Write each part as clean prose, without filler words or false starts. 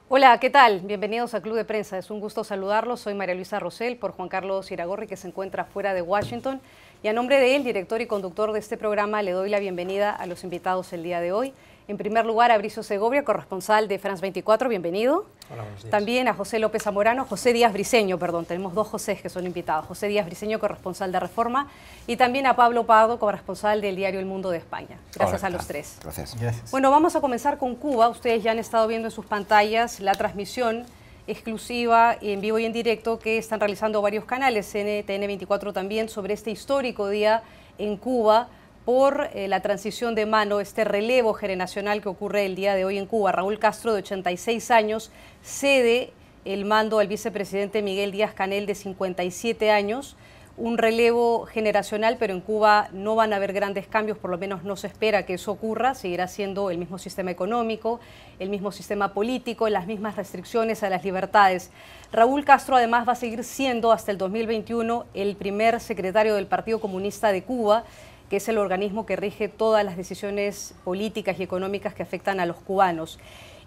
Hola, ¿qué tal? Bienvenidos a Club de Prensa. Es un gusto saludarlos. Soy María Luisa Rosell por Juan Carlos Iragorri, que se encuentra fuera de Washington. Y a nombre de él, director y conductor de este programa, le doy la bienvenida a los invitados el día de hoy. En primer lugar, a Bricio Segovia, corresponsal de France 24, bienvenido. Hola, buenos días. También a José López Zamorano, José Díaz Briceño, perdón, tenemos dos Josés que son invitados. José Díaz Briceño, corresponsal de Reforma, y también a Pablo Pardo, corresponsal del diario El Mundo de España. Gracias a los tres. Gracias. Bueno, vamos a comenzar con Cuba. Ustedes ya han estado viendo en sus pantallas la transmisión exclusiva en vivo y en directo que están realizando varios canales, NTN 24 también, sobre este histórico día en Cuba por la transición de mano, este relevo generacional que ocurre el día de hoy en Cuba. Raúl Castro, de 86 años, cede el mando al vicepresidente Miguel Díaz-Canel, de 57 años. Un relevo generacional, pero en Cuba no van a haber grandes cambios, por lo menos no se espera que eso ocurra. Seguirá siendo el mismo sistema económico, el mismo sistema político, las mismas restricciones a las libertades. Raúl Castro además va a seguir siendo hasta el 2021 el primer secretario del Partido Comunista de Cuba, que es el organismo que rige todas las decisiones políticas y económicas que afectan a los cubanos.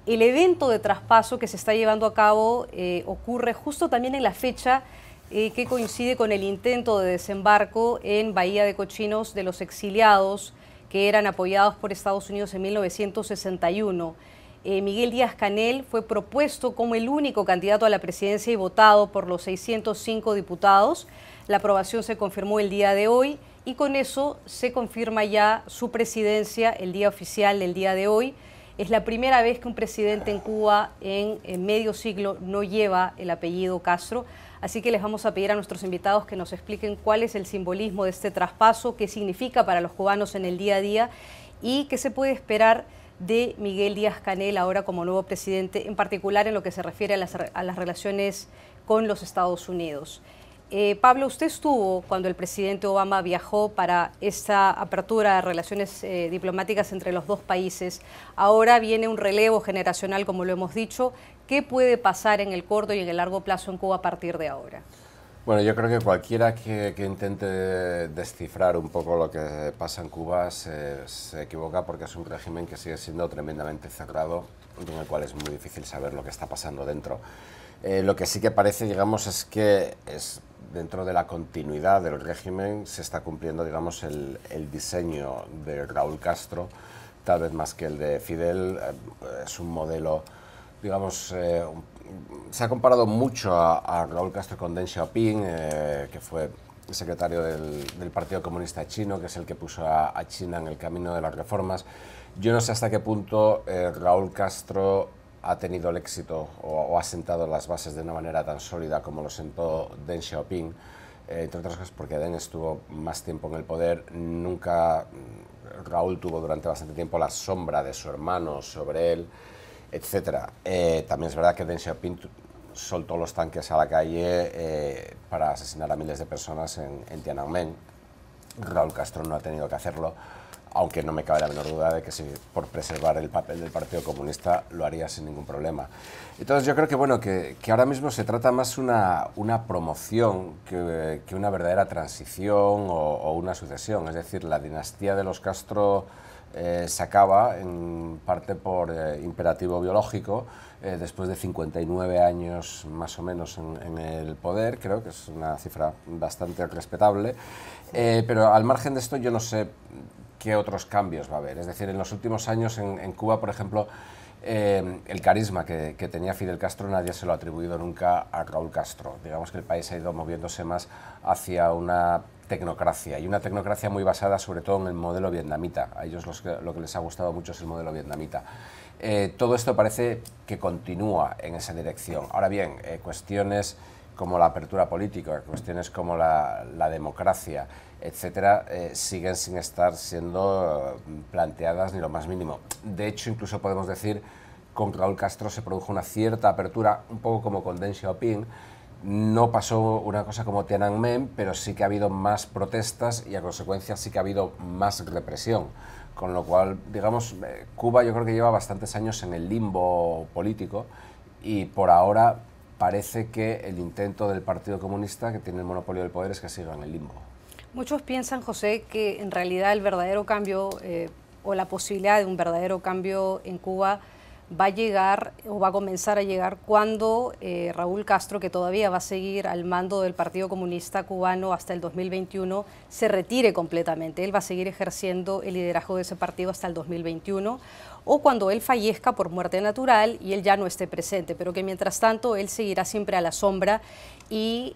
El evento de traspaso que se está llevando a cabo ocurre justo también en la fecha que coincide con el intento de desembarco en Bahía de Cochinos de los exiliados que eran apoyados por Estados Unidos en 1961. Miguel Díaz-Canel fue propuesto como el único candidato a la presidencia y votado por los 605 diputados. La aprobación se confirmó el día de hoy y con eso se confirma ya su presidencia, el día oficial del día de hoy. Es la primera vez que un presidente en Cuba en medio siglo no lleva el apellido Castro. Así que les vamos a pedir a nuestros invitados que nos expliquen cuál es el simbolismo de este traspaso, qué significa para los cubanos en el día a día y qué se puede esperar de Miguel Díaz-Canel ahora como nuevo presidente, en particular en lo que se refiere a las relaciones con los Estados Unidos. Pablo, usted estuvo cuando el presidente Obama viajó para esta apertura de relaciones diplomáticas entre los dos países. Ahora viene un relevo generacional, como lo hemos dicho. ¿Qué puede pasar en el corto y en el largo plazo en Cuba a partir de ahora? Bueno, yo creo que cualquiera que intente descifrar un poco lo que pasa en Cuba se equivoca, porque es un régimen que sigue siendo tremendamente cerrado, en el cual es muy difícil saber lo que está pasando dentro. Lo que sí que parece, digamos, es que dentro de la continuidad del régimen se está cumpliendo, digamos, el diseño de Raúl Castro, tal vez más que el de Fidel. Es un modelo, digamos, se ha comparado mucho a Raúl Castro con Deng Xiaoping, que fue secretario del Partido Comunista Chino, que es el que puso a China en el camino de las reformas. Yo no sé hasta qué punto Raúl Castro ha tenido el éxito o ha sentado las bases de una manera tan sólida como lo sentó Deng Xiaoping, entre otras cosas porque Deng estuvo más tiempo en el poder. Nunca Raúl tuvo durante bastante tiempo la sombra de su hermano sobre él, etc. También es verdad que Deng Xiaoping soltó los tanques a la calle para asesinar a miles de personas en Tiananmen. Raúl Castro no ha tenido que hacerlo, aunque no me cabe la menor duda de que si por preservar el papel del Partido Comunista lo haría sin ningún problema. Entonces yo creo que, bueno, que ahora mismo se trata más una promoción que una verdadera transición o una sucesión. Es decir, la dinastía de los Castro se acaba en parte por imperativo biológico, después de 59 años más o menos en el poder. Creo que es una cifra bastante respetable, pero al margen de esto yo no sé qué otros cambios va a haber. Es decir, en los últimos años en Cuba, por ejemplo, el carisma que tenía Fidel Castro nadie se lo ha atribuido nunca a Raúl Castro. Digamos que el país ha ido moviéndose más hacia una tecnocracia, y una tecnocracia muy basada sobre todo en el modelo vietnamita. A ellos lo que les ha gustado mucho es el modelo vietnamita. Todo esto parece que continúa en esa dirección. Ahora bien, cuestiones como la apertura política, cuestiones como la democracia, etcétera, siguen sin estar siendo planteadas ni lo más mínimo. De hecho, incluso podemos decir, con Raúl Castro se produjo una cierta apertura, un poco como con Deng Xiaoping. No pasó una cosa como Tiananmen, pero sí que ha habido más protestas y a consecuencia sí que ha habido más represión. Con lo cual, digamos, Cuba yo creo que lleva bastantes años en el limbo político y por ahora parece que el intento del Partido Comunista, que tiene el monopolio del poder, es que siga en el limbo. Muchos piensan, José, que en realidad el verdadero cambio o la posibilidad de un verdadero cambio en Cuba va a llegar o va a comenzar a llegar cuando Raúl Castro, que todavía va a seguir al mando del Partido Comunista Cubano hasta el 2021, se retire completamente. Él va a seguir ejerciendo el liderazgo de ese partido hasta el 2021, o cuando él fallezca por muerte natural y él ya no esté presente, pero que mientras tanto él seguirá siempre a la sombra y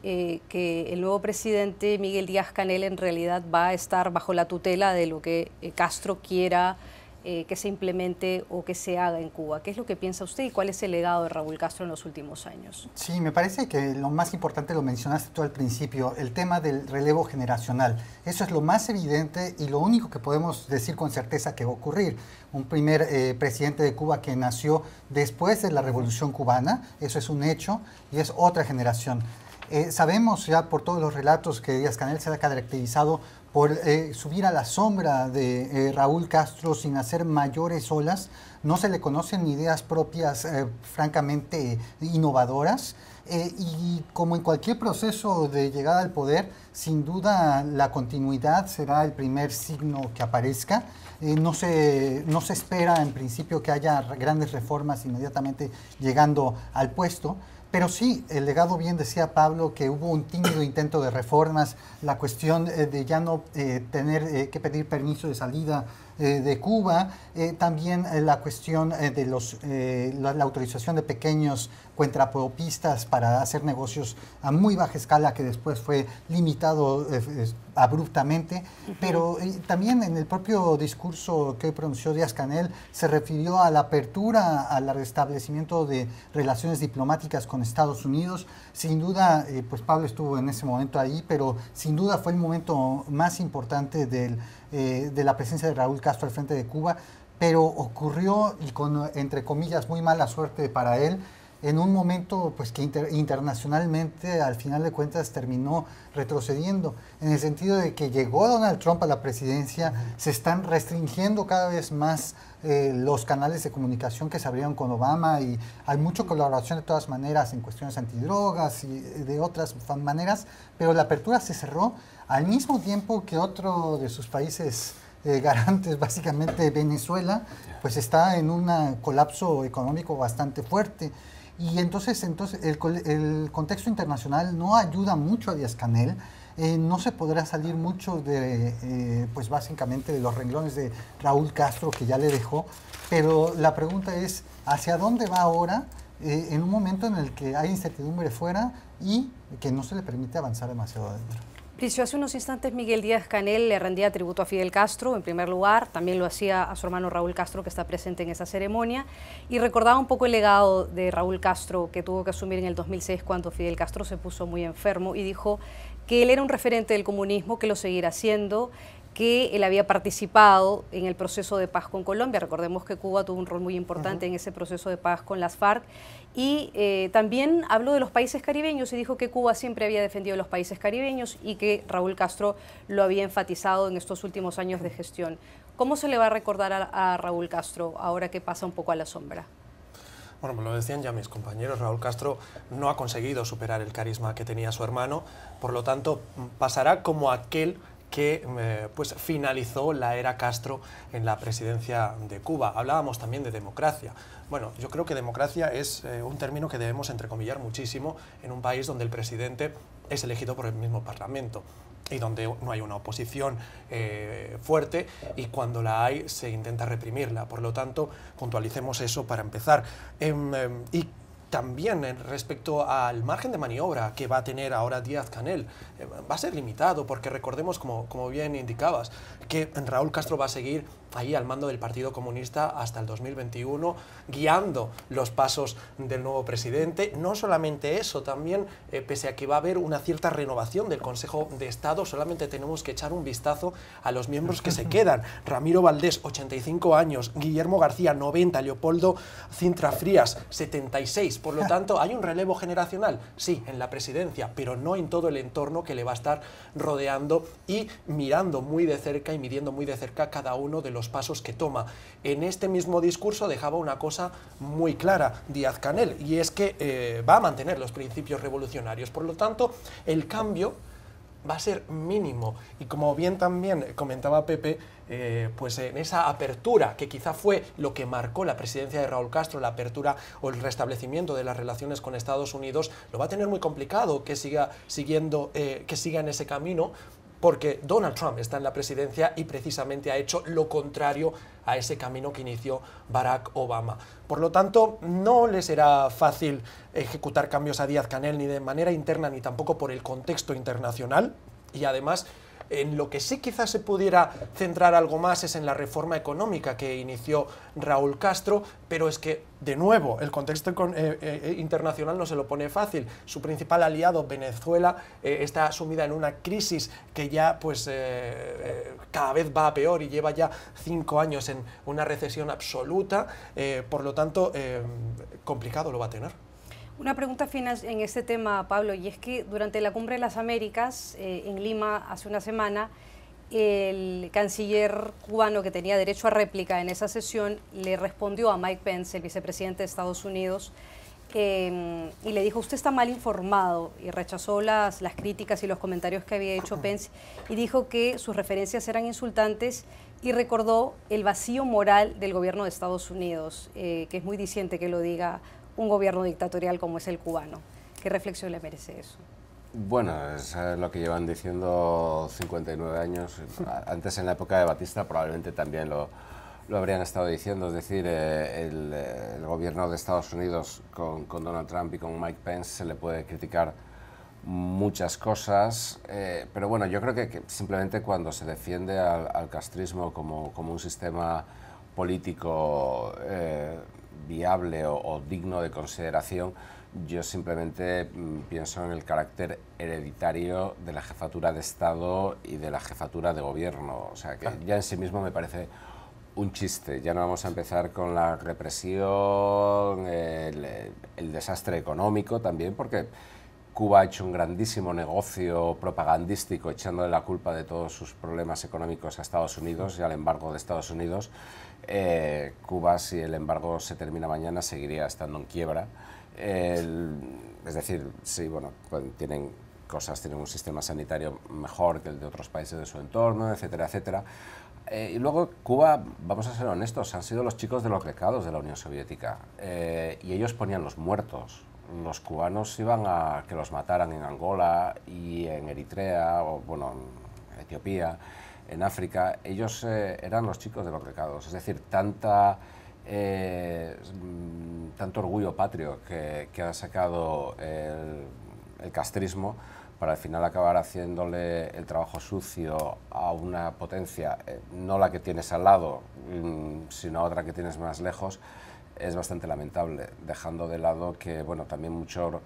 que el nuevo presidente Miguel Díaz-Canel en realidad va a estar bajo la tutela de lo que Castro quiera que se implemente o que se haga en Cuba. ¿Qué es lo que piensa usted y cuál es el legado de Raúl Castro en los últimos años? Sí, me parece que lo más importante lo mencionaste tú al principio, el tema del relevo generacional. Eso es lo más evidente y lo único que podemos decir con certeza que va a ocurrir. Un primer presidente de Cuba que nació después de la Revolución Cubana, eso es un hecho, y es otra generación. Sabemos ya por todos los relatos que Díaz-Canel se ha caracterizado por subir a la sombra de Raúl Castro sin hacer mayores olas. No se le conocen ideas propias francamente innovadoras. Y como en cualquier proceso de llegada al poder, sin duda la continuidad será el primer signo que aparezca. No se espera en principio que haya grandes reformas inmediatamente llegando al puesto. Pero sí, el legado, bien decía Pablo, que hubo un tímido intento de reformas, la cuestión de ya no tener que pedir permiso de salida de Cuba, también la cuestión de la autorización de pequeños cuentapropistas para hacer negocios a muy baja escala, que después fue limitado abruptamente, pero también en el propio discurso que pronunció Díaz-Canel se refirió a la apertura, al restablecimiento de relaciones diplomáticas con Estados Unidos. Sin duda, pues Pablo estuvo en ese momento ahí, pero sin duda fue el momento más importante de la presencia de Raúl Castro al frente de Cuba, pero ocurrió, y con, entre comillas, muy mala suerte para él, en un momento pues, que internacionalmente al final de cuentas terminó retrocediendo, en el sentido de que llegó Donald Trump a la presidencia, se están restringiendo cada vez más los canales de comunicación que se abrieron con Obama y hay mucha colaboración de todas maneras en cuestiones antidrogas y de otras maneras, pero la apertura se cerró al mismo tiempo que otro de sus países garantes, básicamente Venezuela, pues está en un colapso económico bastante fuerte. Y entonces el contexto internacional no ayuda mucho a Díaz-Canel, no se podrá salir mucho de, pues básicamente de los renglones de Raúl Castro que ya le dejó, pero la pregunta es, ¿hacia dónde va ahora en un momento en el que hay incertidumbre fuera y que no se le permite avanzar demasiado adentro? Patricio, hace unos instantes Miguel Díaz-Canel le rendía tributo a Fidel Castro, en primer lugar, también lo hacía a su hermano Raúl Castro, que está presente en esa ceremonia, y recordaba un poco el legado de Raúl Castro, que tuvo que asumir en el 2006 cuando Fidel Castro se puso muy enfermo, y dijo que él era un referente del comunismo, que lo seguirá siendo, que él había participado en el proceso de paz con Colombia. Recordemos que Cuba tuvo un rol muy importante en ese proceso de paz con las FARC. Y también habló de los países caribeños y dijo que Cuba siempre había defendido a los países caribeños y que Raúl Castro lo había enfatizado en estos últimos años de gestión. ¿Cómo se le va a recordar a Raúl Castro ahora que pasa un poco a la sombra? Bueno, me lo decían ya mis compañeros, Raúl Castro no ha conseguido superar el carisma que tenía su hermano, por lo tanto pasará como aquel que pues finalizó la era Castro en la presidencia de Cuba. Hablábamos también de democracia. Bueno, yo creo que democracia es un término que debemos entrecomillar muchísimo en un país donde el presidente es elegido por el mismo Parlamento y donde no hay una oposición fuerte y cuando la hay se intenta reprimirla. Por lo tanto, puntualicemos eso para empezar. Y también respecto al margen de maniobra que va a tener ahora Díaz-Canel, va a ser limitado porque recordemos, como bien indicabas, que Raúl Castro va a seguir ahí al mando del Partido Comunista hasta el 2021, guiando los pasos del nuevo presidente. No solamente eso, también, pese a que va a haber una cierta renovación del Consejo de Estado, solamente tenemos que echar un vistazo a los miembros que se quedan. Ramiro Valdés, 85 años, Guillermo García, 90, Leopoldo Cintra Frías, 76. Por lo tanto, ¿hay un relevo generacional? Sí, en la presidencia, pero no en todo el entorno que le va a estar rodeando y mirando muy de cerca y midiendo muy de cerca cada uno de los pasos que toma. En este mismo discurso dejaba una cosa muy clara Díaz-Canel, y es que va a mantener los principios revolucionarios. Por lo tanto, el cambio va a ser mínimo. Y como bien también comentaba Pepe, pues en esa apertura, que quizá fue lo que marcó la presidencia de Raúl Castro, la apertura o el restablecimiento de las relaciones con Estados Unidos, lo va a tener muy complicado que siga en ese camino, porque Donald Trump está en la presidencia y precisamente ha hecho lo contrario a ese camino que inició Barack Obama. Por lo tanto, no le será fácil ejecutar cambios a Díaz-Canel ni de manera interna ni tampoco por el contexto internacional, y además en lo que sí quizás se pudiera centrar algo más es en la reforma económica que inició Raúl Castro, pero es que, de nuevo, el contexto internacional no se lo pone fácil. Su principal aliado, Venezuela, está sumida en una crisis que ya pues, cada vez va a peor y lleva ya 5 años en una recesión absoluta, por lo tanto, complicado lo va a tener. Una pregunta final en este tema, Pablo, y es que durante la Cumbre de las Américas, en Lima, hace una semana, el canciller cubano, que tenía derecho a réplica en esa sesión, le respondió a Mike Pence, el vicepresidente de Estados Unidos, y le dijo: usted está mal informado, y rechazó las críticas y los comentarios que había hecho Pence, y dijo que sus referencias eran insultantes, y recordó el vacío moral del gobierno de Estados Unidos, que es muy diciente que lo diga un gobierno dictatorial como es el cubano. ¿Qué reflexión le merece eso? Bueno, es lo que llevan diciendo 59 años. Antes, en la época de Batista, probablemente también lo habrían estado diciendo. Es decir, el gobierno de Estados Unidos con Donald Trump y con Mike Pence se le puede criticar muchas cosas, pero bueno, yo creo que simplemente cuando se defiende al castrismo como un sistema político viable o digno de consideración, yo simplemente pienso en el carácter hereditario de la jefatura de Estado y de la jefatura de gobierno. O sea, que ya en sí mismo me parece un chiste. Ya no vamos a empezar con la represión, el desastre económico también, porque Cuba ha hecho un grandísimo negocio propagandístico echándole la culpa de todos sus problemas económicos a Estados Unidos y al embargo de Estados Unidos. Cuba, si el embargo se termina mañana, seguiría estando en quiebra. Es decir, sí, bueno, pues tienen un sistema sanitario mejor que el de otros países de su entorno, etcétera, etcétera. Y luego Cuba, vamos a ser honestos, han sido los chicos de los recados de la Unión Soviética, y ellos ponían los muertos. Los cubanos iban a que los mataran en Angola y en Eritrea, o bueno, en Etiopía, en África. Ellos eran los chicos de los recados. Es decir, tanto orgullo patrio que ha sacado el castrismo para al final acabar haciéndole el trabajo sucio a una potencia, no la que tienes al lado, sino otra que tienes más lejos, es bastante lamentable, dejando de lado que, bueno, también mucho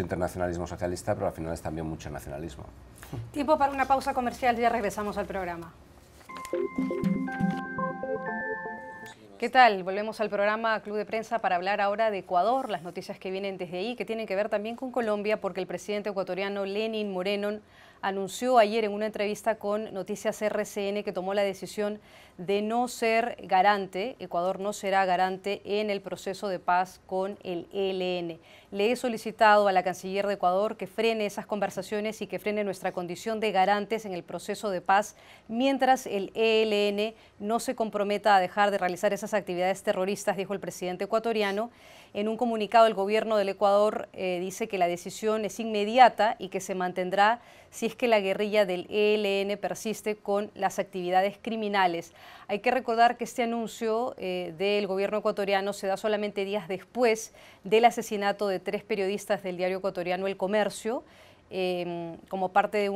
internacionalismo socialista, pero al final es también mucho nacionalismo. Tiempo para una pausa comercial, ya regresamos al programa. ¿Qué tal? Volvemos al programa Club de Prensa para hablar ahora de Ecuador, las noticias que vienen desde ahí, que tienen que ver también con Colombia, porque el presidente ecuatoriano Lenín Moreno anunció ayer en una entrevista con Noticias RCN que tomó la decisión de no ser garante, Ecuador no será garante en el proceso de paz con el ELN. Le he solicitado a la canciller de Ecuador que frene esas conversaciones y que frene nuestra condición de garantes en el proceso de paz mientras el ELN no se comprometa a dejar de realizar esas actividades terroristas, dijo el presidente ecuatoriano. En un comunicado, el gobierno del Ecuador dice que la decisión es inmediata y que se mantendrá si es que la guerrilla del ELN persiste con las actividades criminales. Hay que recordar que este anuncio del gobierno ecuatoriano se da solamente días después del asesinato de 3 periodistas del diario ecuatoriano El Comercio, como parte de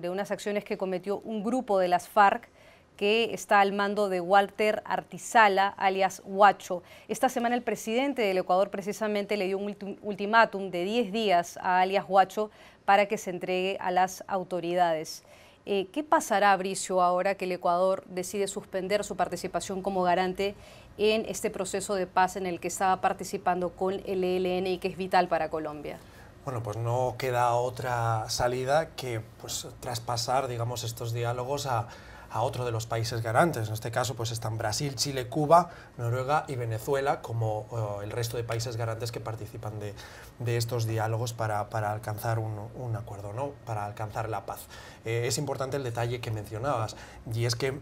unas acciones que cometió un grupo de las FARC, que está al mando de Walter Artizala, alias Huacho. Esta semana el presidente del Ecuador precisamente le dio un ultimátum de 10 días a alias Huacho para que se entregue a las autoridades. ¿Qué pasará, Bricio, ahora que el Ecuador decide suspender su participación como garante en este proceso de paz en el que estaba participando con el ELN y que es vital para Colombia? Bueno, pues no queda otra salida que pues traspasar, digamos, estos diálogos a a otro de los países garantes. En este caso pues están Brasil, Chile, Cuba, Noruega y Venezuela, como el resto de países garantes que participan de estos diálogos para alcanzar un acuerdo, ¿no? Para alcanzar la paz. Es importante el detalle que mencionabas, y es que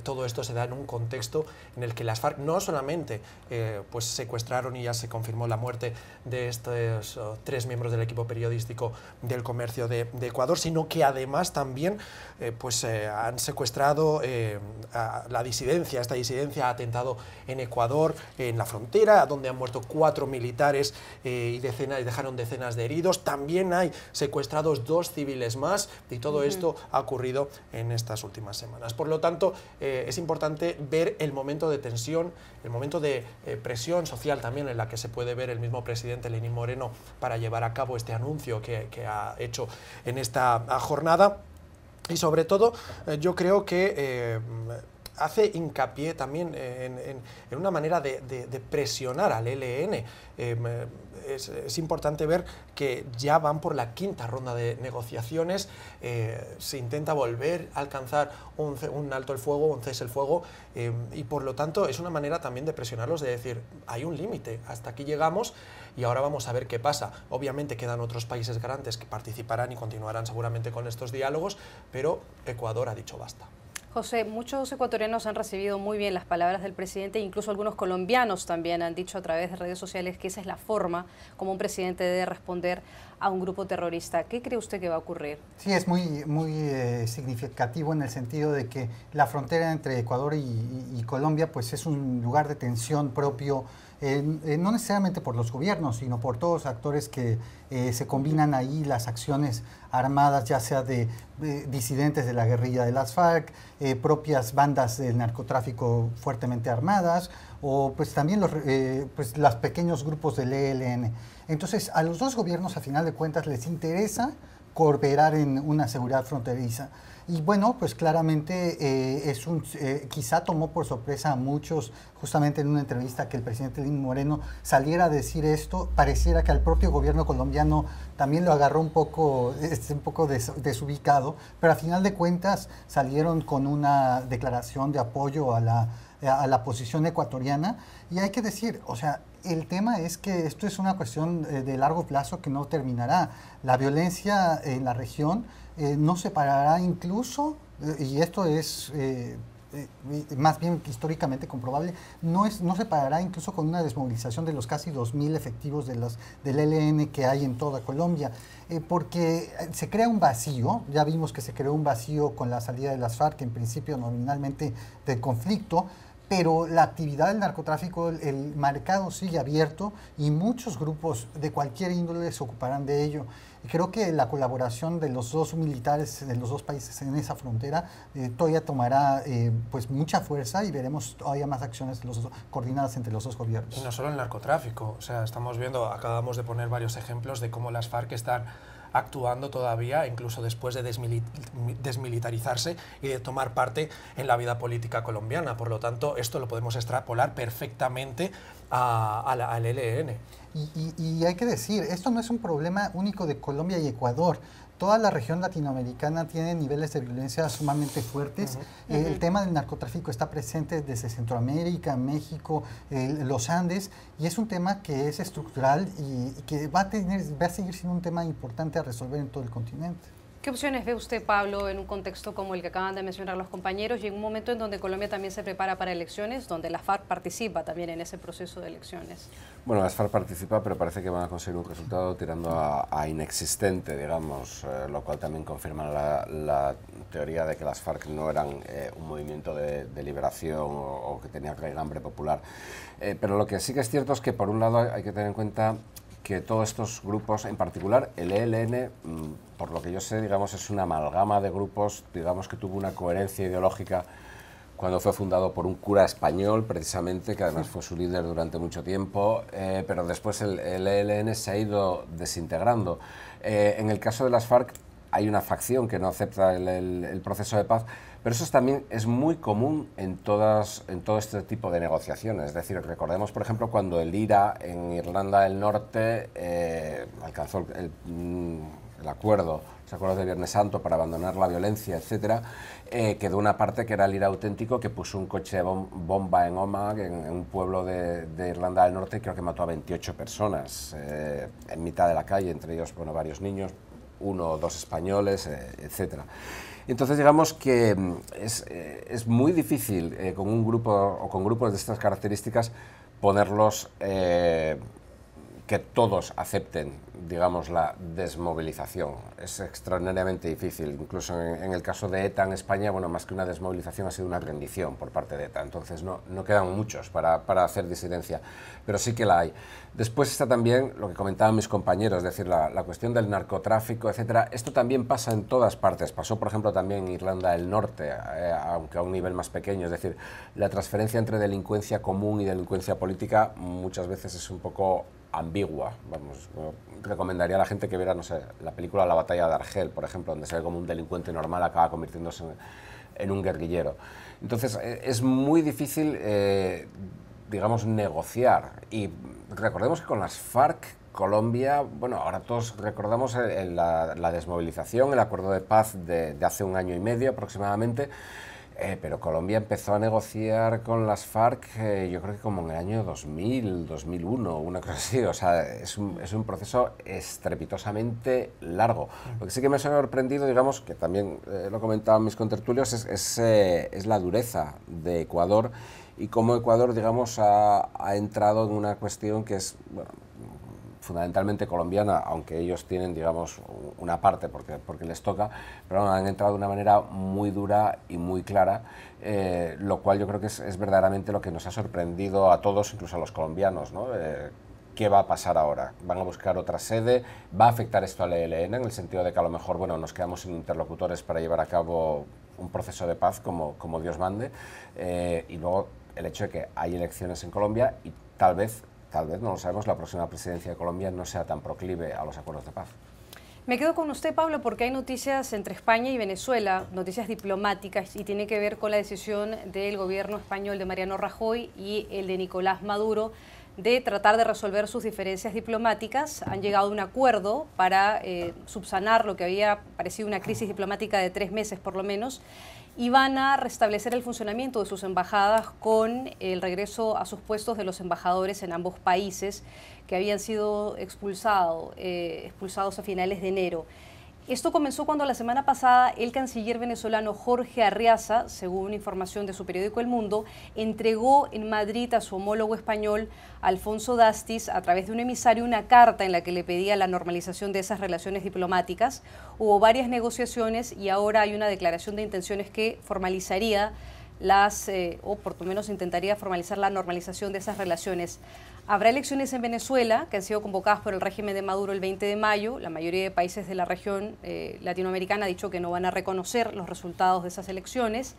todo esto se da en un contexto en el que las FARC no solamente pues secuestraron y ya se confirmó la muerte de estos 3 miembros del equipo periodístico del Comercio de Ecuador, sino que además también han secuestrado a la disidencia. Esta disidencia ha atentado en Ecuador, en la frontera, donde han muerto 4 militares y dejaron decenas de heridos. También hay secuestrados 2 civiles más, y todo esto ha ocurrido en estas últimas semanas. Por lo tanto, es importante ver el momento de tensión, el momento de presión social también en la que se puede ver el mismo presidente Lenín Moreno para llevar a cabo este anuncio que ha hecho en esta jornada. Y sobre todo, yo creo que hace hincapié también en una manera de presionar al ELN. Es importante ver que ya van por la 5ª ronda de negociaciones, se intenta volver a alcanzar un alto el fuego, un cese el fuego, y por lo tanto es una manera también de presionarlos, de decir, hay un límite, hasta aquí llegamos y ahora vamos a ver qué pasa. Obviamente quedan otros países garantes que participarán y continuarán seguramente con estos diálogos, pero Ecuador ha dicho basta. José, muchos ecuatorianos han recibido muy bien las palabras del presidente, incluso algunos colombianos también han dicho a través de redes sociales que esa es la forma como un presidente debe responder a un grupo terrorista. ¿Qué cree usted que va a ocurrir? Sí, es muy significativo en el sentido de que la frontera entre Ecuador y Colombia pues es un lugar de tensión propio, no necesariamente por los gobiernos, sino por todos los actores que se combinan ahí, las acciones armadas, ya sea de disidentes de la guerrilla de las FARC, propias bandas del narcotráfico fuertemente armadas, o pues también los pequeños grupos del ELN. Entonces, a los 2 gobiernos, a final de cuentas, les interesa cooperar en una seguridad fronteriza. Y bueno, pues claramente quizá tomó por sorpresa a muchos, justamente en una entrevista que el presidente Lenín Moreno saliera a decir esto. Pareciera que al propio gobierno colombiano también lo agarró un poco desubicado, pero a final de cuentas salieron con una declaración de apoyo a la posición ecuatoriana. Y hay que decir, o sea, el tema es que esto es una cuestión de largo plazo que no terminará. La violencia en la región no se parará incluso, y esto es más bien históricamente comprobable, no se parará incluso con una desmovilización de los casi 2.000 efectivos del ELN que hay en toda Colombia, porque se crea un vacío. Ya vimos que se creó un vacío con la salida de las FARC, en principio nominalmente del conflicto, pero la actividad del narcotráfico, el mercado sigue abierto y muchos grupos de cualquier índole se ocuparán de ello. Y creo que la colaboración de los 2 militares de los 2 países en esa frontera todavía tomará pues mucha fuerza, y veremos todavía más acciones coordinadas entre los 2 gobiernos. Y no solo el narcotráfico, o sea, estamos viendo, acabamos de poner varios ejemplos de cómo las FARC están actuando todavía, incluso después de desmilitarizarse y de tomar parte en la vida política colombiana. Por lo tanto, esto lo podemos extrapolar perfectamente al ELN. Y hay que decir, esto no es un problema único de Colombia y Ecuador. Toda la región latinoamericana tiene niveles de violencia sumamente fuertes. El tema del narcotráfico está presente desde Centroamérica, México, los Andes, y es un tema que es estructural y que va a seguir siendo un tema importante a resolver en todo el continente. ¿Qué opciones ve usted, Pablo, en un contexto como el que acaban de mencionar los compañeros y en un momento en donde Colombia también se prepara para elecciones, donde la FARC participa también en ese proceso de elecciones? Bueno, las FARC participa, pero parece que van a conseguir un resultado tirando a inexistente, digamos, lo cual también confirma la teoría de que las FARC no eran un movimiento de liberación o que tenía raigambre popular. Pero lo que sí que es cierto es que, por un lado, hay que tener en cuenta que todos estos grupos, en particular el ELN, por lo que yo sé, digamos, es una amalgama de grupos, digamos, que tuvo una coherencia ideológica cuando fue fundado por un cura español, precisamente, que además fue su líder durante mucho tiempo, pero después el ELN se ha ido desintegrando. En el caso de las FARC hay una facción que no acepta el proceso de paz, pero eso también es muy común en todo este tipo de negociaciones. Es decir, recordemos, por ejemplo, cuando el IRA en Irlanda del Norte alcanzó el acuerdo, los acuerdos de Viernes Santo para abandonar la violencia, etcétera, quedó una parte que era el IRA auténtico, que puso un coche bomba en Omagh, en un pueblo de Irlanda del Norte, creo que mató a 28 personas en mitad de la calle, entre ellos, bueno, varios niños, 1 o 2 españoles, etcétera. Entonces, digamos que es muy difícil con un grupo o con grupos de estas características ponerlos, que todos acepten, digamos, la desmovilización. Es extraordinariamente difícil. Incluso en el caso de ETA en España, bueno, más que una desmovilización ha sido una rendición por parte de ETA. Entonces no quedan muchos para hacer disidencia, pero sí que la hay. Después está también lo que comentaban mis compañeros, es decir, la cuestión del narcotráfico, etcétera. Esto también pasa en todas partes. Pasó, por ejemplo, también en Irlanda del Norte, aunque a un nivel más pequeño. Es decir, la transferencia entre delincuencia común y delincuencia política muchas veces es un poco ambigua. Vamos, recomendaría a la gente que viera, no sé, la película La batalla de Argel, por ejemplo, donde se ve como un delincuente normal acaba convirtiéndose en un guerrillero. Entonces, es muy difícil, digamos, negociar. Y recordemos que con las FARC, Colombia, bueno, ahora todos recordamos la desmovilización, el acuerdo de paz de hace 1 año y medio aproximadamente, pero Colombia empezó a negociar con las FARC, yo creo que como en el año 2000, 2001, una cosa así. O sea, es un proceso estrepitosamente largo. Lo que sí que me ha sorprendido, digamos, que también lo comentaban mis contertulios, es la dureza de Ecuador y cómo Ecuador, digamos, ha entrado en una cuestión que es, bueno, fundamentalmente colombiana, aunque ellos tienen, digamos, una parte porque les toca, pero han entrado de una manera muy dura y muy clara, lo cual yo creo que es verdaderamente lo que nos ha sorprendido a todos, incluso a los colombianos, ¿no? ¿Qué va a pasar ahora? ¿Van a buscar otra sede? ¿Va a afectar esto al ELN en el sentido de que a lo mejor, bueno, nos quedamos sin interlocutores para llevar a cabo un proceso de paz como Dios mande? Y luego el hecho de que hay elecciones en Colombia y tal vez, no lo sabemos, la próxima presidencia de Colombia no sea tan proclive a los acuerdos de paz. Me quedo con usted, Pablo, porque hay noticias entre España y Venezuela, noticias diplomáticas, y tiene que ver con la decisión del gobierno español de Mariano Rajoy y el de Nicolás Maduro de tratar de resolver sus diferencias diplomáticas. Han llegado a un acuerdo para subsanar lo que había parecido una crisis diplomática de 3 meses por lo menos, y van a restablecer el funcionamiento de sus embajadas con el regreso a sus puestos de los embajadores en ambos países que habían sido expulsados a finales de enero. Esto comenzó cuando la semana pasada el canciller venezolano Jorge Arriaza, según información de su periódico El Mundo, entregó en Madrid a su homólogo español, Alfonso Dastis, a través de un emisario, una carta en la que le pedía la normalización de esas relaciones diplomáticas. Hubo varias negociaciones y ahora hay una declaración de intenciones que formalizaría o por lo menos intentaría formalizar la normalización de esas relaciones. Habrá elecciones en Venezuela que han sido convocadas por el régimen de Maduro el 20 de mayo. La mayoría de países de la región latinoamericana ha dicho que no van a reconocer los resultados de esas elecciones.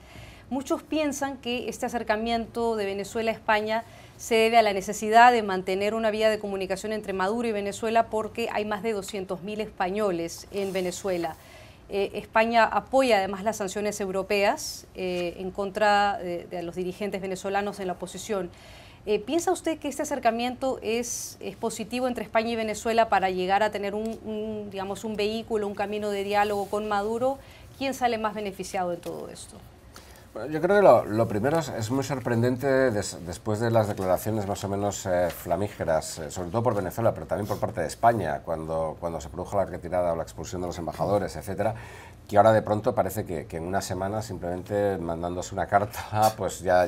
Muchos piensan que este acercamiento de Venezuela a España se debe a la necesidad de mantener una vía de comunicación entre Maduro y Venezuela porque hay más de 200.000 españoles en Venezuela. España apoya además las sanciones europeas en contra de los dirigentes venezolanos en la oposición. ¿Piensa usted que este acercamiento es positivo entre España y Venezuela para llegar a tener digamos, un vehículo, un camino de diálogo con Maduro? ¿Quién sale más beneficiado de todo esto? Bueno, yo creo que lo primero es muy sorprendente después de las declaraciones más o menos flamígeras, sobre todo por Venezuela, pero también por parte de España, cuando se produjo la retirada o la expulsión de los embajadores, etcétera, que ahora de pronto parece que en una semana, simplemente mandándose una carta, pues ya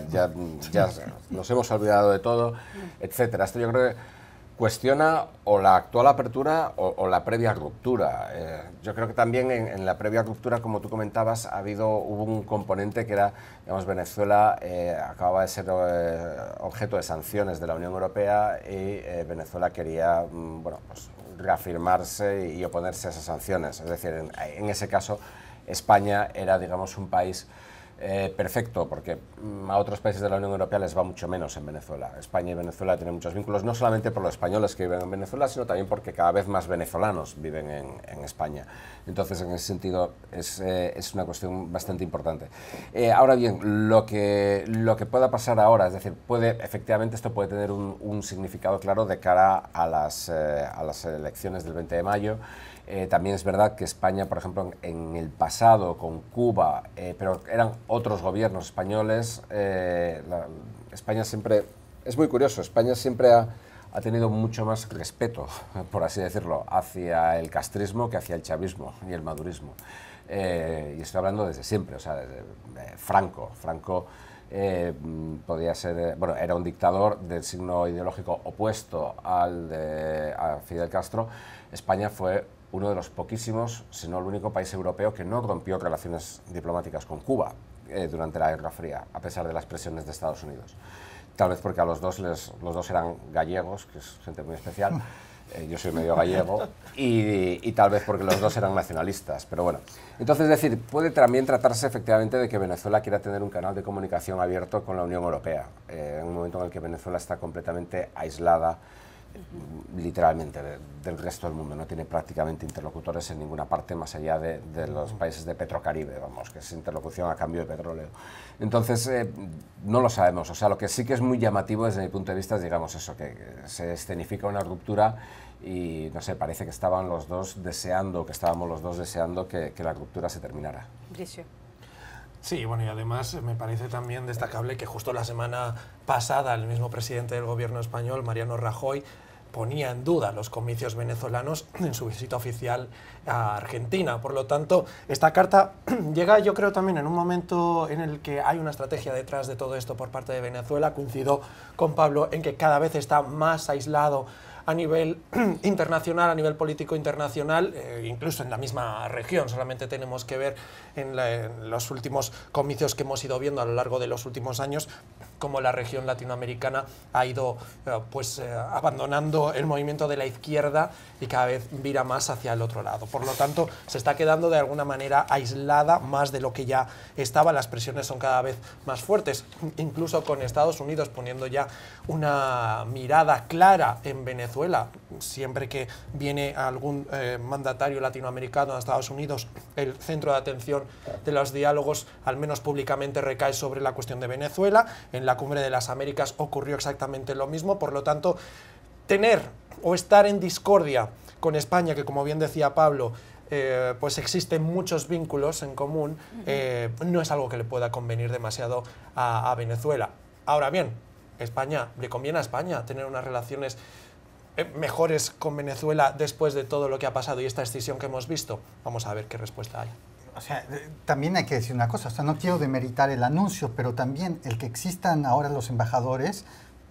nos hemos olvidado de todo, etcétera. Esto yo creo que cuestiona o la actual apertura o la previa ruptura. Yo creo que también en la previa ruptura, como tú comentabas, hubo un componente que era, digamos, Venezuela acababa de ser objeto de sanciones de la Unión Europea y Venezuela quería, bueno, pues, reafirmarse y oponerse a esas sanciones. Es decir, en ese caso, España era, digamos, un país perfecto, porque a otros países de la Unión Europea les va mucho menos en Venezuela. España y Venezuela tienen muchos vínculos, no solamente por los españoles que viven en Venezuela, sino también porque cada vez más venezolanos viven en España. Entonces, en ese sentido, es una cuestión bastante importante. Ahora bien, lo que pueda pasar ahora, es decir, efectivamente esto puede tener un significado claro de cara a las elecciones del 20 de mayo, También es verdad que España, por ejemplo, en el pasado con Cuba, pero eran otros gobiernos españoles, España siempre, es muy curioso, España siempre ha tenido mucho más respeto, por así decirlo, hacia el castrismo que hacia el chavismo y el madurismo. Y estoy hablando desde siempre, o sea, desde Franco. Franco podía ser, bueno, era un dictador del signo ideológico opuesto al de Fidel Castro. España fue uno de los poquísimos, si no el único país europeo que no rompió relaciones diplomáticas con Cuba durante la Guerra Fría, a pesar de las presiones de Estados Unidos. Tal vez porque a los dos eran gallegos, que es gente muy especial. Yo soy medio gallego, y tal vez porque los dos eran nacionalistas, pero bueno. Entonces, es decir, puede también tratarse efectivamente de que Venezuela quiera tener un canal de comunicación abierto con la Unión Europea, en un momento en el que Venezuela está completamente aislada, literalmente, del resto del mundo. No tiene prácticamente interlocutores en ninguna parte más allá de los países de Petrocaribe, vamos, que es interlocución a cambio de petróleo. Entonces, no lo sabemos. O sea, lo que sí que es muy llamativo desde mi punto de vista es, digamos, eso, que se escenifica una ruptura y, no sé, parece que estaban los dos deseando, que estábamos los dos deseando que la ruptura se terminara. Bricio. Sí, bueno, y además me parece también destacable que justo la semana pasada el mismo presidente del gobierno español, Mariano Rajoy, ponía en duda los comicios venezolanos en su visita oficial a Argentina. Por lo tanto, esta carta llega, yo creo, también en un momento en el que hay una estrategia detrás de todo esto por parte de Venezuela. Coincido con Pablo en que cada vez está más aislado a nivel internacional, a nivel político internacional, incluso en la misma región. Solamente tenemos que ver en los últimos comicios que hemos ido viendo a lo largo de los últimos años cómo la región latinoamericana ha ido abandonando el movimiento de la izquierda y cada vez vira más hacia el otro lado. Por lo tanto, se está quedando de alguna manera aislada más de lo que ya estaba. Las presiones son cada vez más fuertes, incluso con Estados Unidos poniendo ya una mirada clara en Venezuela. Siempre que viene algún mandatario latinoamericano a Estados Unidos, el centro de atención de los diálogos, al menos públicamente, recae sobre la cuestión de Venezuela. En la Cumbre de las Américas ocurrió exactamente lo mismo. Por lo tanto, tener o estar en discordia con España, que como bien decía Pablo, pues existen muchos vínculos en común, no es algo que le pueda convenir demasiado a Venezuela. Ahora bien, le conviene a España tener unas relaciones mejores con Venezuela después de todo lo que ha pasado y esta escisión que hemos visto. Vamos a ver qué respuesta hay. O sea, también hay que decir una cosa, o sea, no quiero demeritar el anuncio, pero también el que existan ahora los embajadores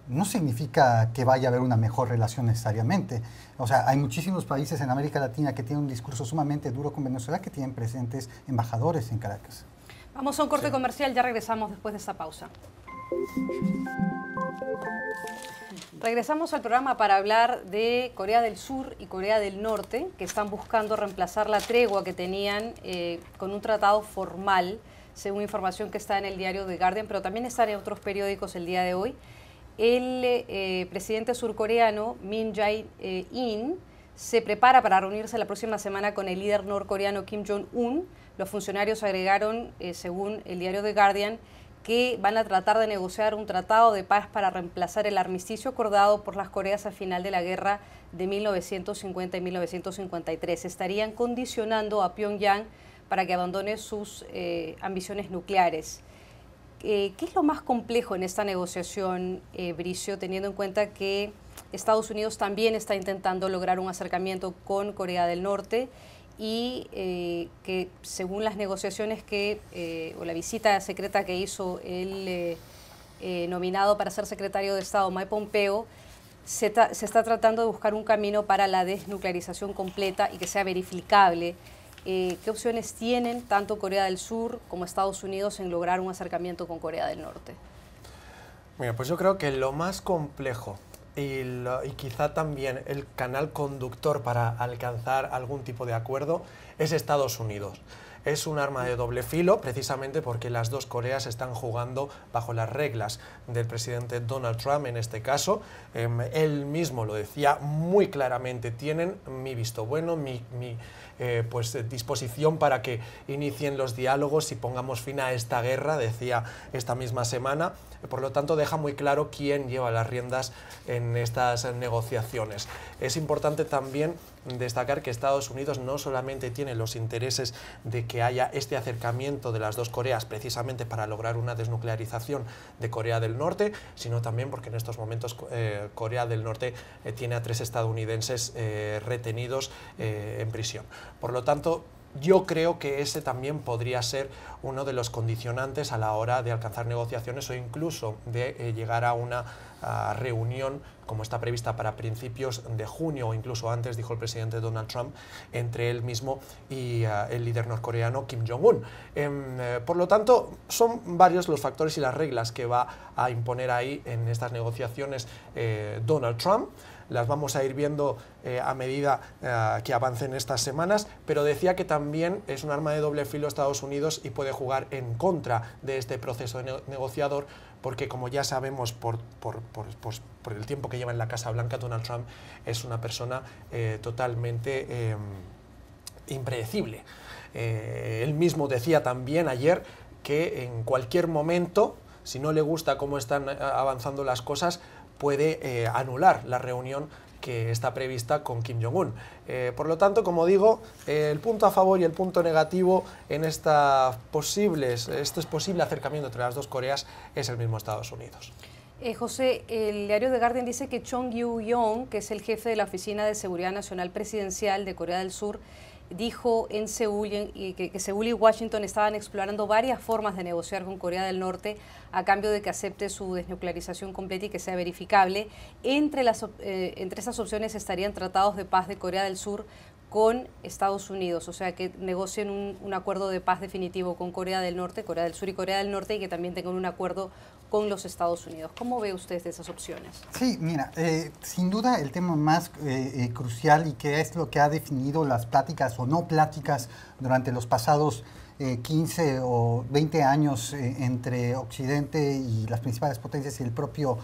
no significa que vaya a haber una mejor relación necesariamente. O sea, hay muchísimos países en América Latina que tienen un discurso sumamente duro con Venezuela que tienen presentes embajadores en Caracas. Vamos a un corte comercial, ya regresamos después de esta pausa. Regresamos al programa para hablar de Corea del Sur y Corea del Norte, que están buscando reemplazar la tregua que tenían con un tratado formal, según información que está en el diario The Guardian, pero también está en otros periódicos el día de hoy. El presidente surcoreano Moon Jae-in se prepara para reunirse la próxima semana con el líder norcoreano Kim Jong-un. Los funcionarios agregaron, según el diario The Guardian, que van a tratar de negociar un tratado de paz para reemplazar el armisticio acordado por las Coreas al final de la guerra de 1950 y 1953. Estarían condicionando a Pyongyang para que abandone sus ambiciones nucleares. ¿Qué es lo más complejo en esta negociación, Bricio, teniendo en cuenta que Estados Unidos también está intentando lograr un acercamiento con Corea del Norte y que según las negociaciones o la visita secreta que hizo el nominado para ser secretario de Estado, Mike Pompeo, se está tratando de buscar un camino para la desnuclearización completa y que sea verificable? ¿Qué opciones tienen tanto Corea del Sur como Estados Unidos en lograr un acercamiento con Corea del Norte? Mira, pues yo creo que lo más complejo y quizá también el canal conductor para alcanzar algún tipo de acuerdo es Estados Unidos. Es un arma de doble filo, precisamente porque las dos Coreas están jugando bajo las reglas del presidente Donald Trump en este caso. Él mismo lo decía muy claramente, tienen mi visto bueno, mi disposición para que inicien los diálogos y pongamos fin a esta guerra, decía esta misma semana. Por lo tanto, deja muy claro quién lleva las riendas en estas negociaciones. Es importante también destacar que Estados Unidos no solamente tiene los intereses de que haya este acercamiento de las dos Coreas precisamente para lograr una desnuclearización de Corea del Norte, sino también porque en estos momentos Corea del Norte tiene a 3 estadounidenses retenidos en prisión. Por lo tanto, yo creo que ese también podría ser uno de los condicionantes a la hora de alcanzar negociaciones o incluso de llegar a una reunión como está prevista para principios de junio o incluso antes, dijo el presidente Donald Trump, entre él mismo y el líder norcoreano Kim Jong-un. Por lo tanto, son varios los factores y las reglas que va a imponer ahí en estas negociaciones Donald Trump. Las vamos a ir viendo a medida que avancen estas semanas, pero decía que también es un arma de doble filo Estados Unidos y puede jugar en contra de este proceso negociador, porque como ya sabemos por el tiempo que lleva en la Casa Blanca, Donald Trump es una persona totalmente impredecible. Él mismo decía también ayer que en cualquier momento, si no le gusta cómo están avanzando las cosas, puede anular la reunión que está prevista con Kim Jong-un. Por lo tanto, como digo, el punto a favor y el punto negativo en este posible acercamiento entre las dos Coreas es el mismo Estados Unidos. José, el diario The Guardian dice que Chung Eui-yong, que es el jefe de la Oficina de Seguridad Nacional Presidencial de Corea del Sur, dijo en Seúl que Seúl y Washington estaban explorando varias formas de negociar con Corea del Norte a cambio de que acepte su desnuclearización completa y que sea verificable. Entre esas opciones estarían tratados de paz de Corea del Sur con Estados Unidos, o sea, que negocien un acuerdo de paz definitivo con Corea del Norte, Corea del Sur y Corea del Norte, y que también tengan un acuerdo con los Estados Unidos. ¿Cómo ve usted esas opciones? Sí, mira, sin duda el tema más crucial y que es lo que ha definido las pláticas o no pláticas durante los pasados 15 o 20 años entre Occidente y las principales potencias y el propio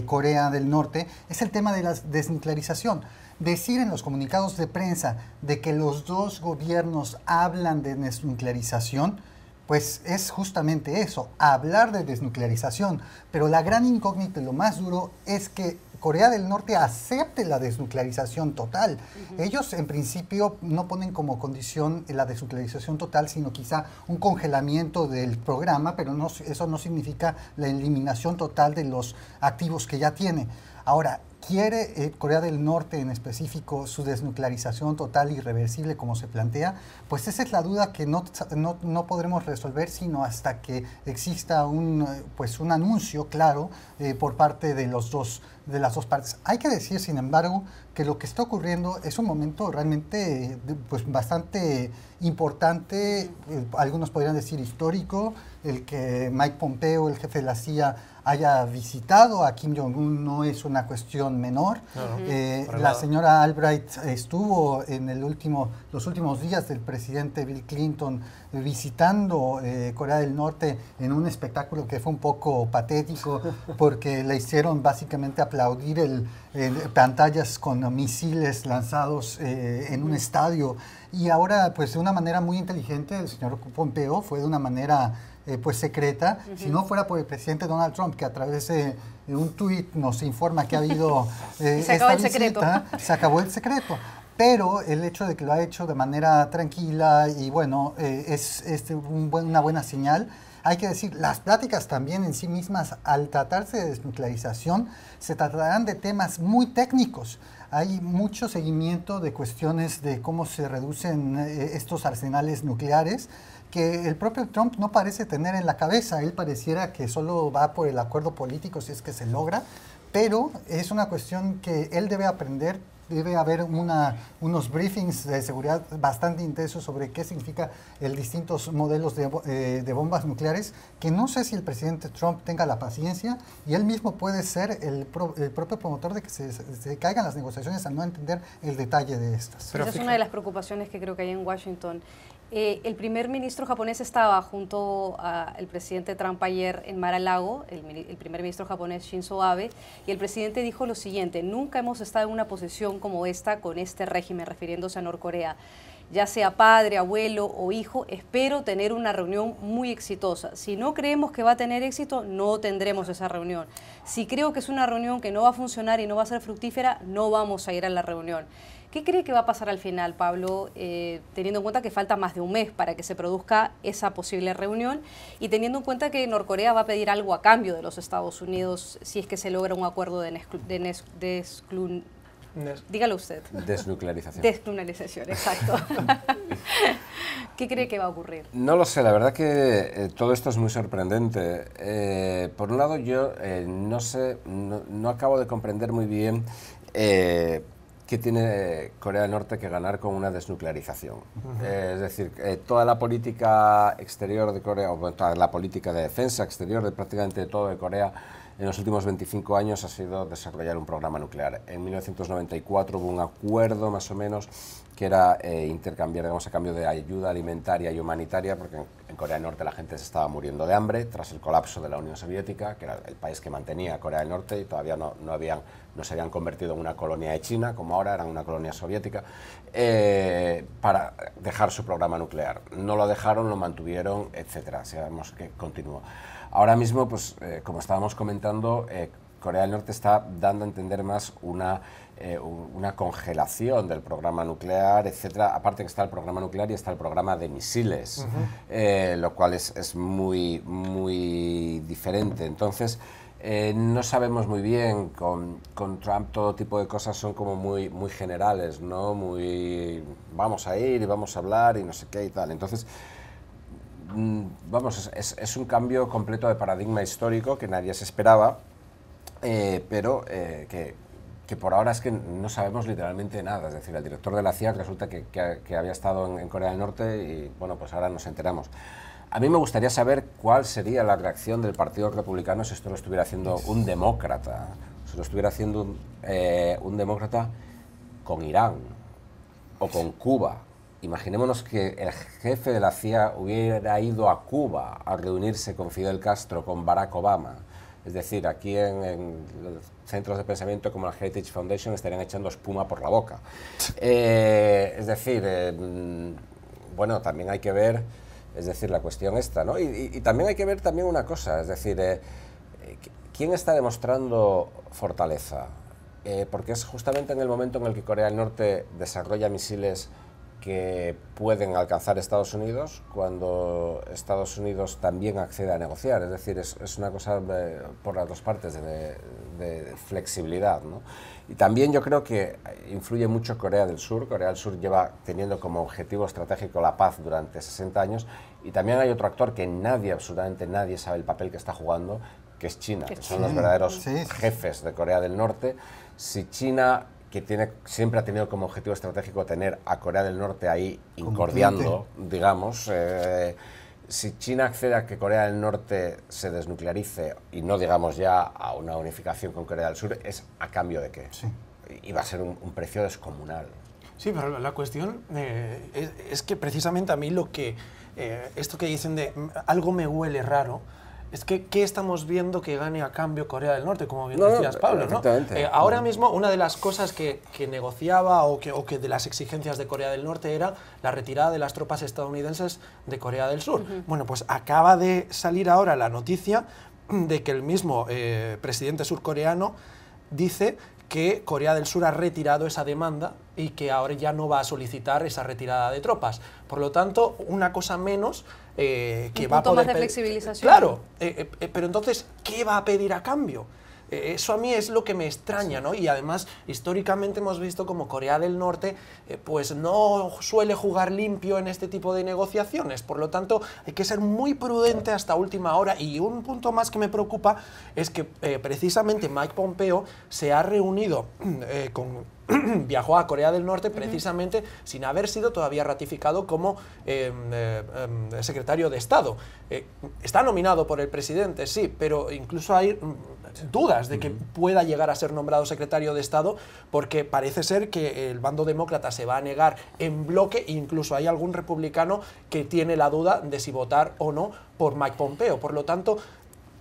Corea del Norte, es el tema de la desnuclearización. Decir en los comunicados de prensa de que los dos gobiernos hablan de desnuclearización, pues es justamente eso, hablar de desnuclearización. Pero la gran incógnita, lo más duro, es que Corea del Norte acepte la desnuclearización total. Ellos en principio no ponen como condición la desnuclearización total, sino quizá un congelamiento del programa, pero no, eso no significa la eliminación total de los activos que ya tiene. Ahora, ¿quiere Corea del Norte en específico su desnuclearización total irreversible como se plantea? Pues esa es la duda que no podremos resolver sino hasta que exista un anuncio claro por parte de las dos partes. Hay que decir, sin embargo, que lo que está ocurriendo es un momento realmente bastante importante, algunos podrían decir histórico, el que Mike Pompeo, el jefe de la CIA, haya visitado a Kim Jong-un no es una cuestión menor. La señora Albright estuvo en los últimos días del presidente Bill Clinton visitando Corea del Norte en un espectáculo que fue un poco patético porque le hicieron básicamente aplaudir pantallas con misiles lanzados en un estadio. Y ahora, pues de una manera muy inteligente, el señor Pompeo fue de una manera secreta, si no fuera por el presidente Donald Trump, que a través de un tuit nos informa que ha habido esta visita, se acabó el secreto. Pero el hecho de que lo ha hecho de manera tranquila y bueno, es una buena señal. Hay que decir, las pláticas también en sí mismas, al tratarse de desnuclearización, se tratarán de temas muy técnicos. Hay mucho seguimiento de cuestiones de cómo se reducen estos arsenales nucleares, que el propio Trump no parece tener en la cabeza. Él pareciera que solo va por el acuerdo político si es que se logra, pero es una cuestión que él debe aprender. Debe haber unos briefings de seguridad bastante intensos sobre qué significa distintos modelos de bombas nucleares, que no sé si el presidente Trump tenga la paciencia, y él mismo puede ser el propio promotor de que se caigan las negociaciones al no entender el detalle de estas. Esa es una de las preocupaciones que creo que hay en Washington. El primer ministro japonés estaba junto al presidente Trump ayer en Mar-a-Lago, el primer ministro japonés Shinzo Abe, y el presidente dijo lo siguiente: nunca hemos estado en una posición como esta con este régimen, refiriéndose a Norcorea. Ya sea padre, abuelo o hijo, espero tener una reunión muy exitosa. Si no creemos que va a tener éxito, no tendremos esa reunión. Si creo que es una reunión que no va a funcionar y no va a ser fructífera, no vamos a ir a la reunión. ¿Qué cree que va a pasar al final, Pablo, teniendo en cuenta que falta más de un mes para que se produzca esa posible reunión y teniendo en cuenta que Norcorea va a pedir algo a cambio de los Estados Unidos si es que se logra un acuerdo dígalo usted. Desnuclearización. Desnuclearización, exacto. ¿Qué cree que va a ocurrir? No lo sé, la verdad que todo esto es muy sorprendente. Por un lado, yo no acabo de comprender muy bien qué tiene Corea del Norte que ganar con una desnuclearización. Es decir, toda la política exterior de Corea, o toda la política de defensa exterior de prácticamente todo de Corea, en los últimos 25 años ha sido desarrollar un programa nuclear. En 1994 hubo un acuerdo más o menos que era intercambiar, digamos, a cambio de ayuda alimentaria y humanitaria, porque en Corea del Norte la gente se estaba muriendo de hambre tras el colapso de la Unión Soviética, que era el país que mantenía a Corea del Norte y todavía no se habían convertido en una colonia de China, como ahora eran una colonia soviética, para dejar su programa nuclear. No lo dejaron, lo mantuvieron, etcétera. Sabemos que continuó. Ahora mismo, pues, como estábamos comentando, Corea del Norte está dando a entender más una congelación del programa nuclear, etcétera. Aparte que está el programa nuclear y está el programa de misiles, lo cual es muy, muy diferente. Entonces, no sabemos muy bien, con Trump todo tipo de cosas son como muy, muy generales, ¿no? Muy, vamos a ir y vamos a hablar y no sé qué y tal. Entonces, vamos, es un cambio completo de paradigma histórico que nadie se esperaba, pero que por ahora es que no sabemos literalmente nada. Es decir, el director de la CIA resulta que había estado en Corea del Norte y, bueno, pues ahora nos enteramos. A mí me gustaría saber cuál sería la reacción del Partido Republicano si esto lo estuviera haciendo un demócrata, si lo estuviera haciendo un demócrata con Irán o con Cuba. Imaginémonos que el jefe de la CIA hubiera ido a Cuba a reunirse con Fidel Castro, con Barack Obama. Es decir, aquí en los centros de pensamiento como la Heritage Foundation estarían echando espuma por la boca. Es decir, bueno, también hay que ver, es decir, la cuestión esta, ¿no? Y también hay que ver también una cosa, es decir, ¿quién está demostrando fortaleza? Porque es justamente en el momento en el que Corea del Norte desarrolla misiles que pueden alcanzar Estados Unidos, cuando Estados Unidos también accede a negociar. Es decir, es una cosa por las dos partes de flexibilidad, ¿no? Y también yo creo que influye mucho Corea del Sur. Corea del Sur lleva teniendo como objetivo estratégico la paz durante 60 años y también hay otro actor que absolutamente nadie sabe el papel que está jugando, que es China, que son los verdaderos jefes de Corea del Norte. Si China, que siempre ha tenido como objetivo estratégico tener a Corea del Norte ahí incordiando, digamos, si China accede a que Corea del Norte se desnuclearice y no digamos ya a una unificación con Corea del Sur, ¿es a cambio de qué? Sí. Y va a ser un precio descomunal. Sí, pero la cuestión es que precisamente a mí esto que dicen de algo me huele raro, es que ¿qué estamos viendo que gane a cambio Corea del Norte? Como bien decías, Pablo, ¿no? Ahora mismo una de las cosas que negociaba o que de las exigencias de Corea del Norte era la retirada de las tropas estadounidenses de Corea del Sur. Bueno, pues acaba de salir ahora la noticia de que el mismo presidente surcoreano dice que Corea del Sur ha retirado esa demanda y que ahora ya no va a solicitar esa retirada de tropas. Por lo tanto, una cosa menos que va a poder... más de flexibilización. Claro, pero entonces, ¿qué va a pedir a cambio? Eso a mí es lo que me extraña, ¿no? Y además, históricamente hemos visto como Corea del Norte pues no suele jugar limpio en este tipo de negociaciones. Por lo tanto, hay que ser muy prudente hasta última hora. Y un punto más que me preocupa es que precisamente Mike Pompeo se ha reunido viajó a Corea del Norte precisamente sin haber sido todavía ratificado como secretario de Estado. Está nominado por el presidente, sí, pero incluso hay dudas de que pueda llegar a ser nombrado secretario de Estado porque parece ser que el bando demócrata se va a negar en bloque e incluso hay algún republicano que tiene la duda de si votar o no por Mike Pompeo. Por lo tanto,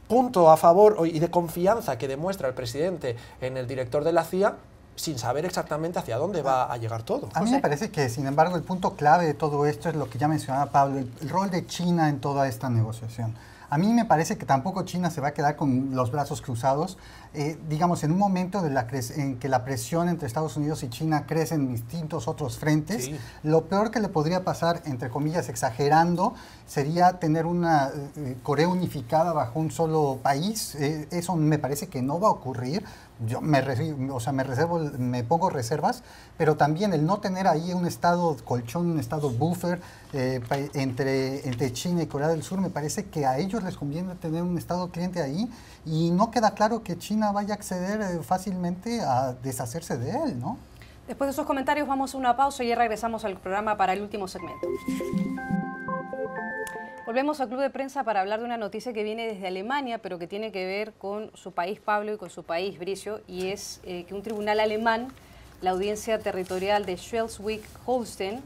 punto a favor y de confianza que demuestra el presidente en el director de la CIA, sin saber exactamente hacia dónde va a llegar todo. A mí me parece que, sin embargo, el punto clave de todo esto es lo que ya mencionaba Pablo, el rol de China en toda esta negociación. A mí me parece que tampoco China se va a quedar con los brazos cruzados. Digamos, en un momento en que la presión entre Estados Unidos y China crece en distintos otros frentes, sí, lo peor que le podría pasar, entre comillas, exagerando, sería tener una Corea unificada bajo un solo país. Eso me parece que no va a ocurrir. Yo me pongo reservas, pero también el no tener ahí un estado colchón, un estado buffer entre China y Corea del Sur, me parece que a ellos les conviene tener un estado cliente ahí, y no queda claro que China vaya a acceder fácilmente a deshacerse de él, ¿no? Después de esos comentarios vamos a una pausa y ya regresamos al programa para el último segmento. Volvemos al Club de Prensa para hablar de una noticia que viene desde Alemania, pero que tiene que ver con su país, Pablo, y con su país, Bricio, y es que un tribunal alemán, la audiencia territorial de Schleswig-Holstein,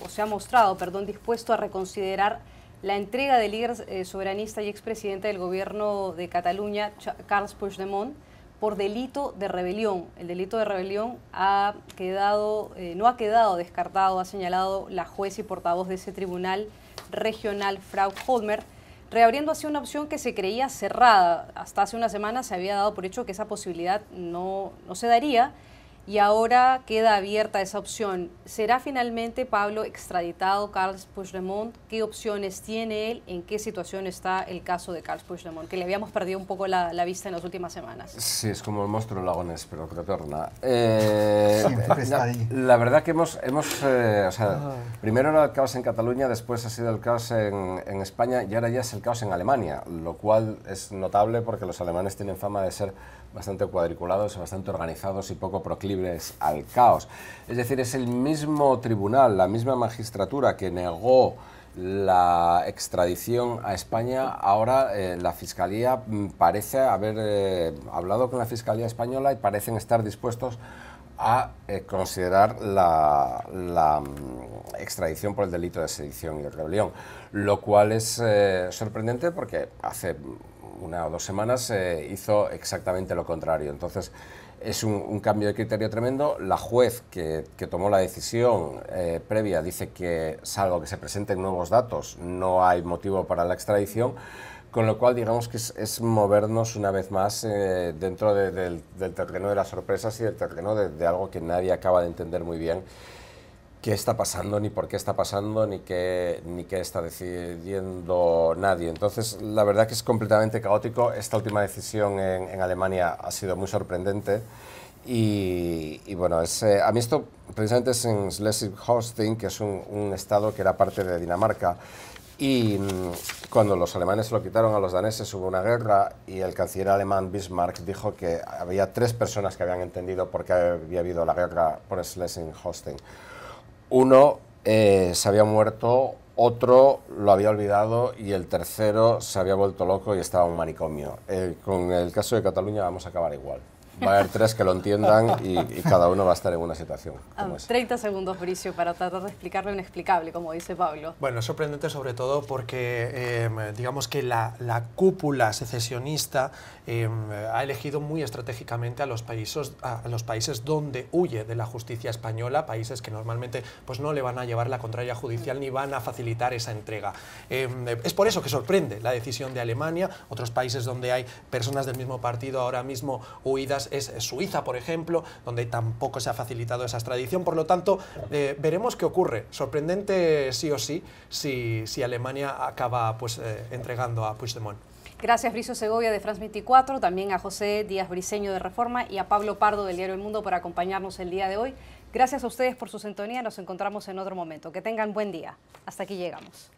se ha mostrado dispuesto a reconsiderar la entrega del líder soberanista y expresidente del gobierno de Cataluña, Carles Puigdemont, por delito de rebelión. El delito de rebelión no ha quedado descartado, ha señalado la juez y portavoz de ese tribunal regional, Frau Holmer, reabriendo así una opción que se creía cerrada. Hasta hace una semana se había dado por hecho que esa posibilidad no se daría, y ahora queda abierta esa opción. ¿Será finalmente, Pablo, extraditado Carles Puigdemont? ¿Qué opciones tiene él? ¿En qué situación está el caso de Carles Puigdemont? Que le habíamos perdido un poco la vista en las últimas semanas. Sí, es como el monstruo del lago Ness, pero que retorna. La verdad que primero era el caos en Cataluña, después ha sido el caos en España, y ahora ya es el caos en Alemania, lo cual es notable porque los alemanes tienen fama de ser bastante cuadriculados, bastante organizados y poco proclives al caos. Es decir, es el mismo tribunal, la misma magistratura que negó la extradición a España. Ahora la Fiscalía parece haber hablado con la Fiscalía española y parecen estar dispuestos a considerar la extradición por el delito de sedición y rebelión, lo cual es sorprendente porque hace una o 2 semanas hizo exactamente lo contrario. Entonces es un cambio de criterio tremendo. La juez que tomó la decisión previa dice que, salvo que se presenten nuevos datos, no hay motivo para la extradición, con lo cual digamos que es movernos una vez más dentro del terreno de las sorpresas y del terreno de algo que nadie acaba de entender muy bien qué está pasando, ni por qué está pasando, ni qué está decidiendo nadie. Entonces, la verdad que es completamente caótico. Esta última decisión en Alemania ha sido muy sorprendente. Y bueno, a mí esto precisamente es en Schleswig-Holstein, que es un estado que era parte de Dinamarca. Y cuando los alemanes se lo quitaron a los daneses hubo una guerra, y el canciller alemán Bismarck dijo que había 3 personas que habían entendido por qué había habido la guerra por Schleswig-Holstein. Uno se había muerto, otro lo había olvidado y el tercero se había vuelto loco y estaba en un manicomio. Con el caso de Cataluña vamos a acabar igual. Va a haber 3 que lo entiendan y cada uno va a estar en una situación como esa. 30 segundos, Bricio, para tratar de explicar lo inexplicable, como dice Pablo. Bueno, es sorprendente sobre todo porque digamos que la cúpula secesionista ha elegido muy estratégicamente a los países donde huye de la justicia española, países que normalmente pues, no le van a llevar la contraria judicial ni van a facilitar esa entrega. Es por eso que sorprende la decisión de Alemania. Otros países donde hay personas del mismo partido ahora mismo huidas es Suiza, por ejemplo, donde tampoco se ha facilitado esa extradición. Por lo tanto, veremos qué ocurre. Sorprendente sí o sí si Alemania acaba pues, entregando a Puigdemont. Gracias, Bricio Segovia de France 24, también a José Díaz Briceño de Reforma y a Pablo Pardo del diario El Mundo por acompañarnos el día de hoy. Gracias a ustedes por su sintonía. Nos encontramos en otro momento. Que tengan buen día. Hasta aquí llegamos.